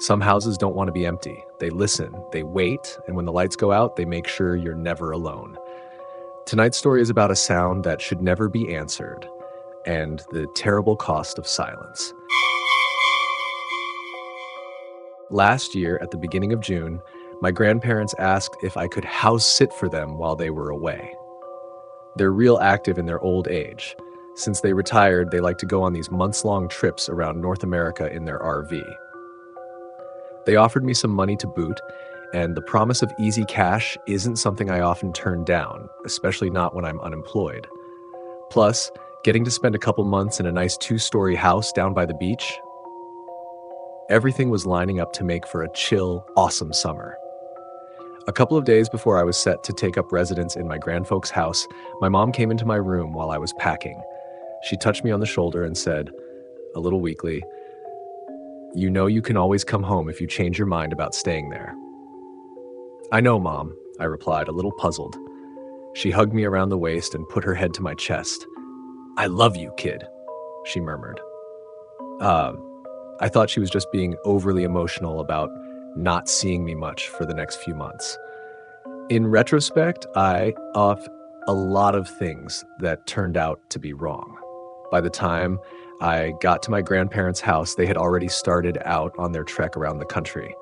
Some houses don't want to be empty. They listen, they wait, and when the lights go out, they make sure you're never alone. Tonight's story is about a sound that should never be answered and the terrible cost of silence. Last year, at the beginning of June, my grandparents asked if I could house sit for them while they were away. They're real active in their old age. Since they retired, they like to go on these months-long trips around North America in their RV. They offered me some money to boot, and the promise of easy cash isn't something I often turn down, especially not when I'm unemployed. Plus, getting to spend a couple months in a nice two-story house down by the beach, everything was lining up to make for a chill, awesome summer. A couple of days before I was set to take up residence in my grandfolks' house, my mom came into my room while I was packing. She touched me on the shoulder and said, a little weakly, "You know you can always come home if you change your mind about staying there." "I know, Mom," I replied, a little puzzled. She hugged me around the waist and put her head to my chest. "I love you, kid," she murmured. I thought she was just being overly emotional about not seeing me much for the next few months. In retrospect, I off a lot of things that turned out to be wrong. By the time I got to my grandparents' house, they had already started out on their trek around the country.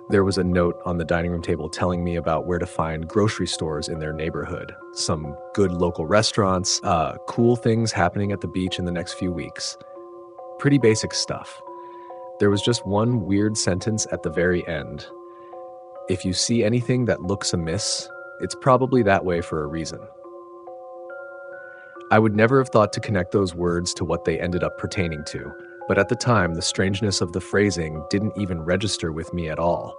There was a note on the dining room table telling me about where to find grocery stores in their neighborhood, some good local restaurants, cool things happening at the beach in the next few weeks. Pretty basic stuff. There was just one weird sentence at the very end. If you see anything that looks amiss, it's probably that way for a reason. I would never have thought to connect those words to what they ended up pertaining to, but at the time, the strangeness of the phrasing didn't even register with me at all.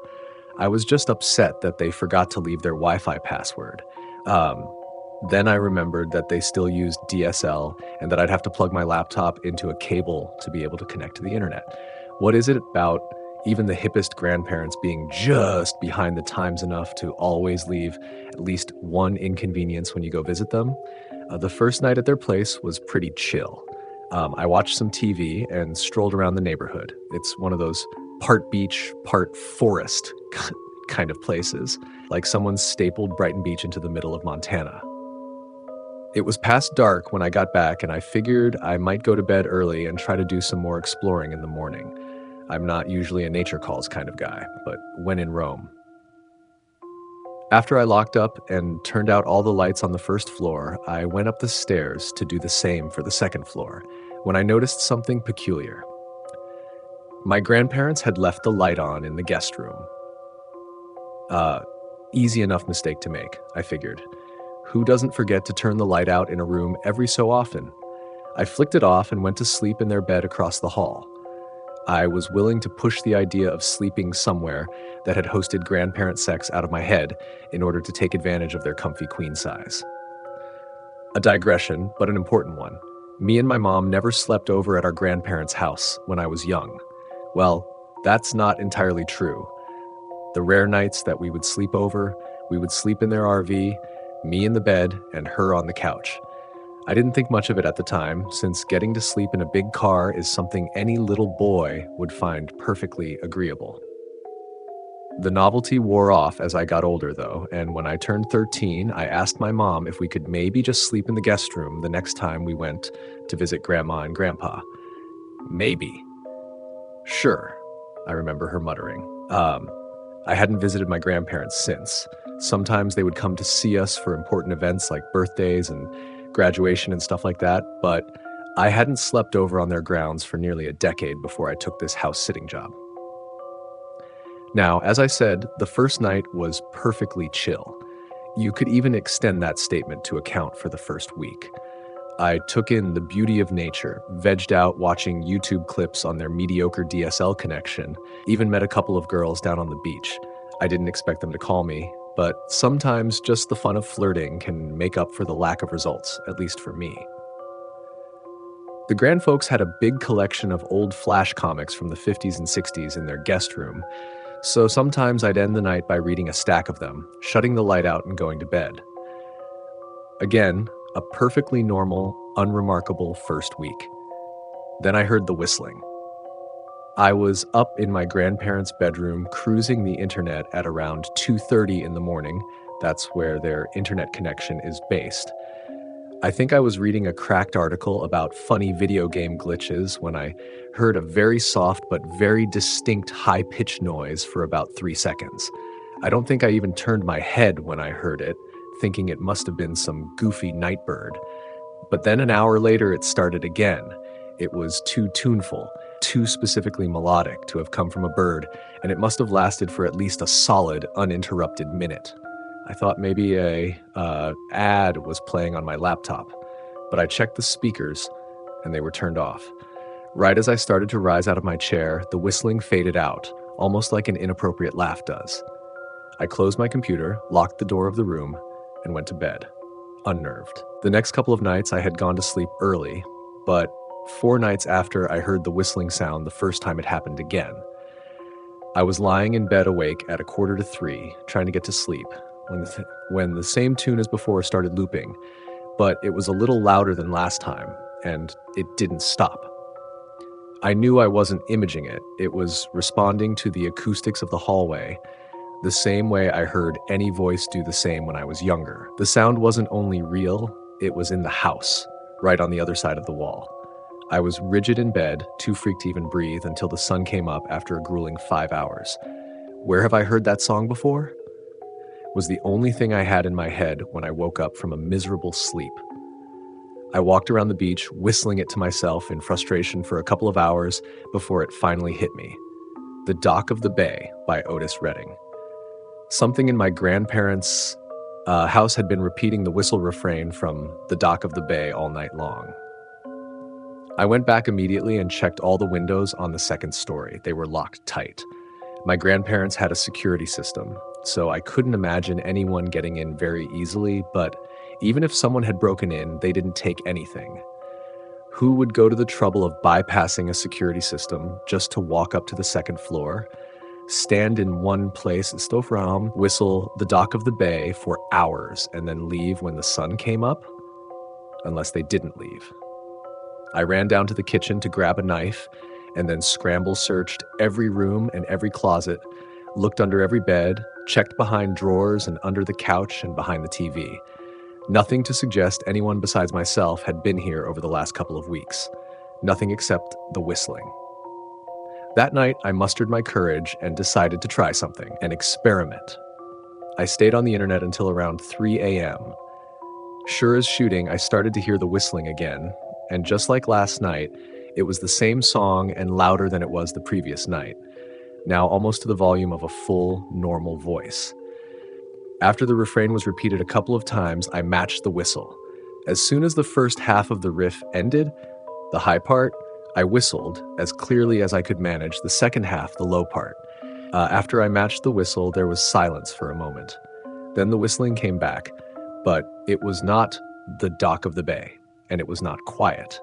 I was just upset that they forgot to leave their Wi-Fi password. Then I remembered that they still used DSL and that I'd have to plug my laptop into a cable to be able to connect to the internet. What is it about even the hippest grandparents being just behind the times enough to always leave at least one inconvenience when you go visit them? The first night at their place was pretty chill. I watched some TV and strolled around the neighborhood. It's one of those part beach, part forest kind of places, like someone stapled Brighton Beach into the middle of Montana. It was past dark when I got back, and I figured I might go to bed early and try to do some more exploring in the morning. I'm not usually a nature calls kind of guy, but when in Rome. After I locked up and turned out all the lights on the first floor, I went up the stairs to do the same for the second floor, when I noticed something peculiar. My grandparents had left the light on in the guest room. Easy enough mistake to make, I figured. Who doesn't forget to turn the light out in a room every so often? I flicked it off and went to sleep in their bed across the hall. I was willing to push the idea of sleeping somewhere that had hosted grandparent sex out of my head in order to take advantage of their comfy queen size. A digression, but an important one. Me and my mom never slept over at our grandparents' house when I was young. Well, that's not entirely true. The rare nights that we would sleep over, we would sleep in their RV, me in the bed and her on the couch. I didn't think much of it at the time, since getting to sleep in a big car is something any little boy would find perfectly agreeable. The novelty wore off as I got older, though, and when I turned 13, I asked my mom if we could maybe just sleep in the guest room the next time we went to visit Grandma and Grandpa. Maybe. Sure, I remember her muttering. I hadn't visited my grandparents since. Sometimes they would come to see us for important events like birthdays and graduation and stuff like that, but I hadn't slept over on their grounds for nearly a decade before I took this house-sitting job. Now, as I said, the first night was perfectly chill. You could even extend that statement to account for the first week. I took in the beauty of nature, vegged out watching YouTube clips on their mediocre DSL connection, even met a couple of girls down on the beach. I didn't expect them to call me, but sometimes just the fun of flirting can make up for the lack of results, at least for me. The grandfolks had a big collection of old Flash comics from the 50s and 60s in their guest room, so sometimes I'd end the night by reading a stack of them, shutting the light out and going to bed. Again, a perfectly normal, unremarkable first week. Then I heard the whistling. I was up in my grandparents' bedroom cruising the internet at around 2:30 in the morning. That's where their internet connection is based. I think I was reading a cracked article about funny video game glitches when I heard a very soft but very distinct high-pitched noise for about 3 seconds. I don't think I even turned my head when I heard it, thinking it must have been some goofy night bird. But then an hour later, it started again. It was too tuneful, too specifically melodic to have come from a bird, and it must have lasted for at least a solid, uninterrupted minute. I thought maybe a ad was playing on my laptop, but I checked the speakers, and they were turned off. Right as I started to rise out of my chair, the whistling faded out, almost like an inappropriate laugh does. I closed my computer, locked the door of the room, and went to bed, unnerved. The next couple of nights I had gone to sleep early, but 4 nights after I heard the whistling sound the first time it happened again. I was lying in bed awake at 2:45, trying to get to sleep, when the same tune as before started looping, but it was a little louder than last time, and it didn't stop. I knew I wasn't imaging it. It was responding to the acoustics of the hallway, the same way I heard any voice do the same when I was younger. The sound wasn't only real, it was in the house, right on the other side of the wall. I was rigid in bed, too freaked to even breathe until the sun came up after a grueling 5 hours. Where have I heard that song before? Was the only thing I had in my head when I woke up from a miserable sleep. I walked around the beach, whistling it to myself in frustration for a couple of hours before it finally hit me. The Dock of the Bay by Otis Redding. Something in my grandparents' house had been repeating the whistle refrain from The Dock of the Bay all night long. I went back immediately and checked all the windows on the second story. They were locked tight. My grandparents had a security system, so I couldn't imagine anyone getting in very easily, but even if someone had broken in, they didn't take anything. Who would go to the trouble of bypassing a security system just to walk up to the second floor, stand in one place, whistle The Dock of the Bay for hours, and then leave when the sun came up? Unless they didn't leave. I ran down to the kitchen to grab a knife and then scramble searched every room and every closet, looked under every bed, checked behind drawers and under the couch and behind the TV. Nothing to suggest anyone besides myself had been here over the last couple of weeks. Nothing except the whistling. That night, I mustered my courage and decided to try something, an experiment. I stayed on the internet until around 3 a.m. Sure as shooting, I started to hear the whistling again, and just like last night, it was the same song and louder than it was the previous night, now almost to the volume of a full, normal voice. After the refrain was repeated a couple of times, I matched the whistle. As soon as the first half of the riff ended, the high part, I whistled as clearly as I could manage the second half, the low part. After I matched the whistle, there was silence for a moment. Then the whistling came back, but it was not The Dock of the Bay, and it was not quiet.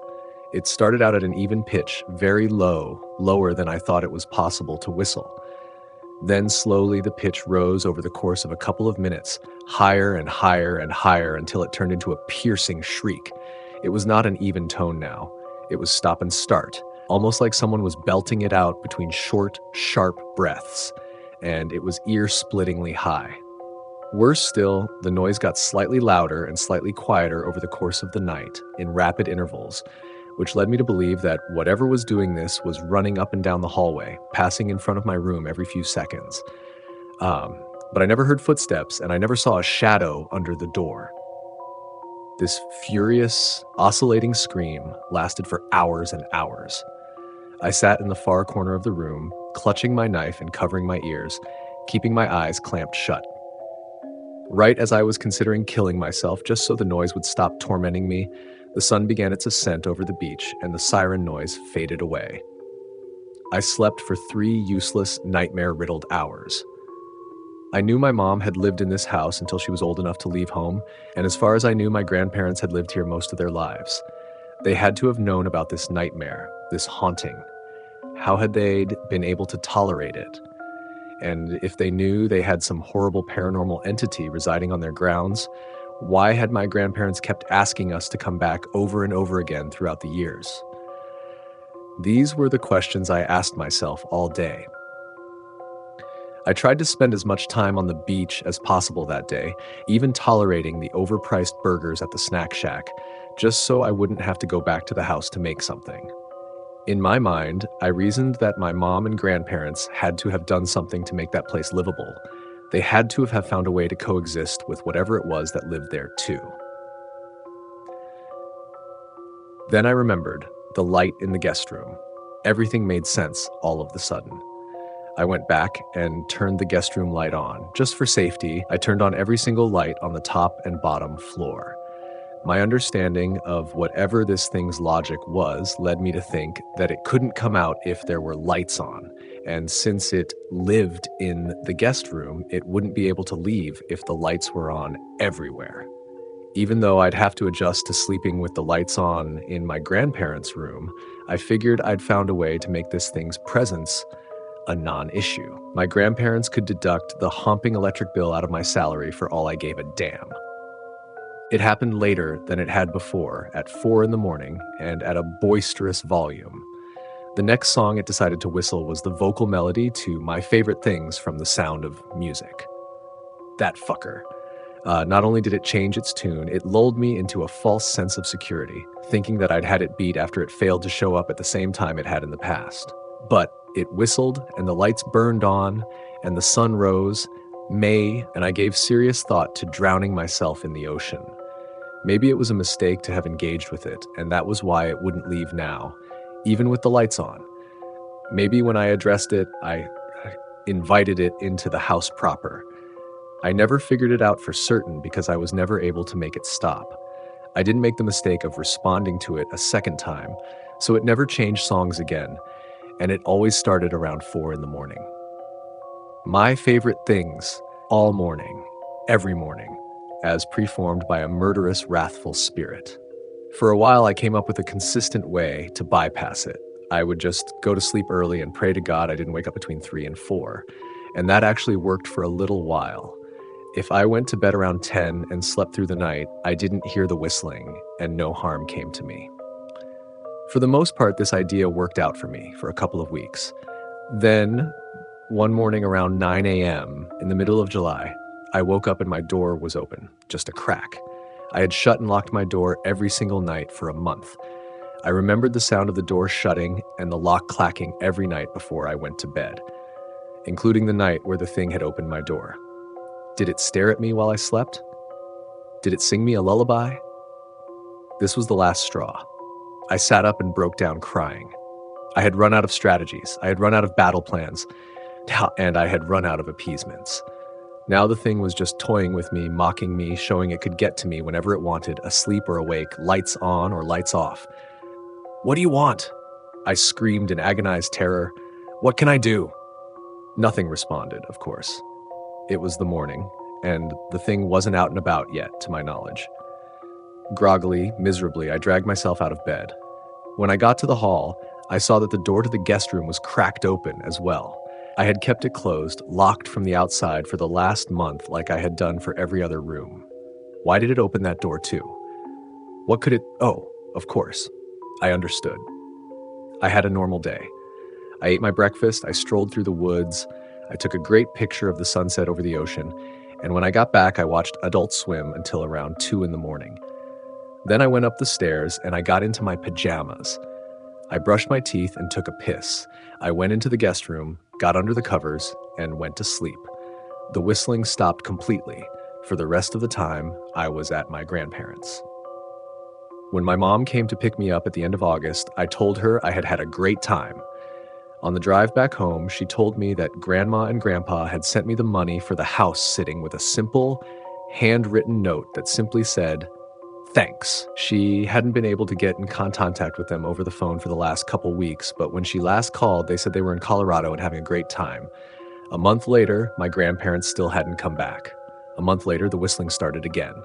It started out at an even pitch, very low, lower than I thought it was possible to whistle. Then slowly the pitch rose over the course of a couple of minutes, higher and higher and higher until it turned into a piercing shriek. It was not an even tone now. It was stop and start, almost like someone was belting it out between short, sharp breaths, and it was ear-splittingly high. Worse still, the noise got slightly louder and slightly quieter over the course of the night, in rapid intervals, which led me to believe that whatever was doing this was running up and down the hallway, passing in front of my room every few seconds. But I never heard footsteps, and I never saw a shadow under the door. This furious, oscillating scream lasted for hours and hours. I sat in the far corner of the room, clutching my knife and covering my ears, keeping my eyes clamped shut. Right as I was considering killing myself just so the noise would stop tormenting me, the sun began its ascent over the beach and the siren noise faded away. I slept for 3 useless, nightmare-riddled hours. I knew my mom had lived in this house until she was old enough to leave home, and as far as I knew, my grandparents had lived here most of their lives. They had to have known about this nightmare, this haunting. How had they been able to tolerate it? And if they knew they had some horrible paranormal entity residing on their grounds, why had my grandparents kept asking us to come back over and over again throughout the years? These were the questions I asked myself all day. I tried to spend as much time on the beach as possible that day, even tolerating the overpriced burgers at the snack shack, just so I wouldn't have to go back to the house to make something. In my mind, I reasoned that my mom and grandparents had to have done something to make that place livable. They had to have found a way to coexist with whatever it was that lived there, too. Then I remembered the light in the guest room. Everything made sense all of the sudden. I went back and turned the guest room light on. Just for safety, I turned on every single light on the top and bottom floor. My understanding of whatever this thing's logic was led me to think that it couldn't come out if there were lights on. And since it lived in the guest room, it wouldn't be able to leave if the lights were on everywhere. Even though I'd have to adjust to sleeping with the lights on in my grandparents' room, I figured I'd found a way to make this thing's presence a non-issue. My grandparents could deduct the homping electric bill out of my salary for all I gave a damn. It happened later than it had before, at 4 in the morning and at a boisterous volume. The next song it decided to whistle was the vocal melody to My Favorite Things from The Sound of Music. That fucker. Not only did it change its tune, it lulled me into a false sense of security, thinking that I'd had it beat after it failed to show up at the same time it had in the past. But it whistled, and the lights burned on, and the sun rose, and I gave serious thought to drowning myself in the ocean. Maybe it was a mistake to have engaged with it, and that was why it wouldn't leave now, even with the lights on. Maybe when I addressed it, I invited it into the house proper. I never figured it out for certain because I was never able to make it stop. I didn't make the mistake of responding to it a second time, so it never changed songs again, and it always started around 4 in the morning. My favorite things, all morning, every morning, as preformed by a murderous, wrathful spirit. For a while, I came up with a consistent way to bypass it. I would just go to sleep early and pray to God I didn't wake up between 3 and 4, and that actually worked for a little while. If I went to bed around 10 and slept through the night, I didn't hear the whistling, and no harm came to me. For the most part, this idea worked out for me for a couple of weeks. Then, one morning around 9 a.m., in the middle of July, I woke up and my door was open, just a crack. I had shut and locked my door every single night for a month. I remembered the sound of the door shutting and the lock clacking every night before I went to bed, including the night where the thing had opened my door. Did it stare at me while I slept? Did it sing me a lullaby? This was the last straw. I sat up and broke down crying. I had run out of strategies, I had run out of battle plans, and I had run out of appeasements. Now the thing was just toying with me, mocking me, showing it could get to me whenever it wanted, asleep or awake, lights on or lights off. "What do you want?" I screamed in agonized terror. "What can I do?" Nothing responded, of course. It was the morning, and the thing wasn't out and about yet, to my knowledge. Groggily, miserably, I dragged myself out of bed. When I got to the hall, I saw that the door to the guest room was cracked open as well. I had kept it closed, locked from the outside for the last month like I had done for every other room. Why did it open that door too? What could it— Oh, of course. I understood. I had a normal day. I ate my breakfast, I strolled through the woods, I took a great picture of the sunset over the ocean, and when I got back, I watched Adult Swim until around 2 in the morning. Then I went up the stairs and I got into my pajamas. I brushed my teeth and took a piss. I went into the guest room, got under the covers, and went to sleep. The whistling stopped completely. For the rest of the time, I was at my grandparents'. When my mom came to pick me up at the end of August, I told her I had had a great time. On the drive back home, she told me that Grandma and Grandpa had sent me the money for the house sitting with a simple, handwritten note that simply said, "Thanks." She hadn't been able to get in contact with them over the phone for the last couple weeks, but when she last called, they said they were in Colorado and having a great time. A month later, my grandparents still hadn't come back. A month later, the whistling started again.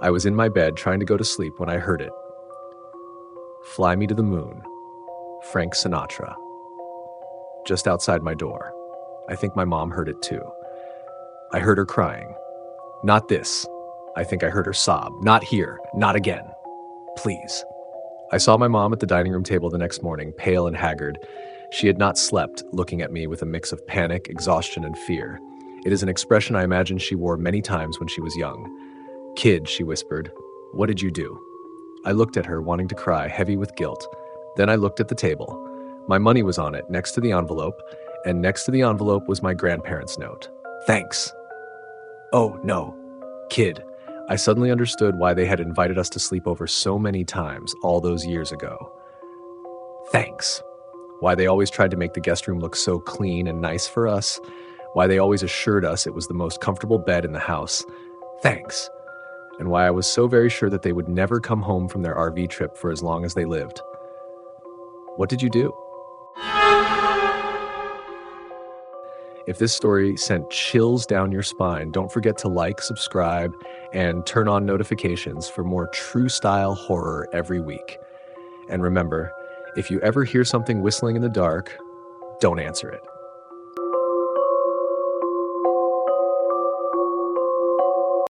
I was in my bed trying to go to sleep when I heard it. "Fly Me to the Moon," Frank Sinatra. Just outside my door. I think my mom heard it too. I heard her crying. Not this. I think I heard her sob. "Not here. Not again. Please." I saw my mom at the dining room table the next morning, pale and haggard. She had not slept, looking at me with a mix of panic, exhaustion, and fear. It is an expression I imagine she wore many times when she was young. "Kid," she whispered, "what did you do?" I looked at her, wanting to cry, heavy with guilt. Then I looked at the table. My money was on it, next to the envelope, and next to the envelope was my grandparents' note. "Thanks." "Oh, no. Kid." I suddenly understood why they had invited us to sleep over so many times all those years ago. "Thanks." Why they always tried to make the guest room look so clean and nice for us. Why they always assured us it was the most comfortable bed in the house. Thanks. And why I was so very sure that they would never come home from their RV trip for as long as they lived. What did you do? If this story sent chills down your spine, don't forget to like, subscribe, and turn on notifications for more true style horror every week. And remember, if you ever hear something whistling in the dark, don't answer it.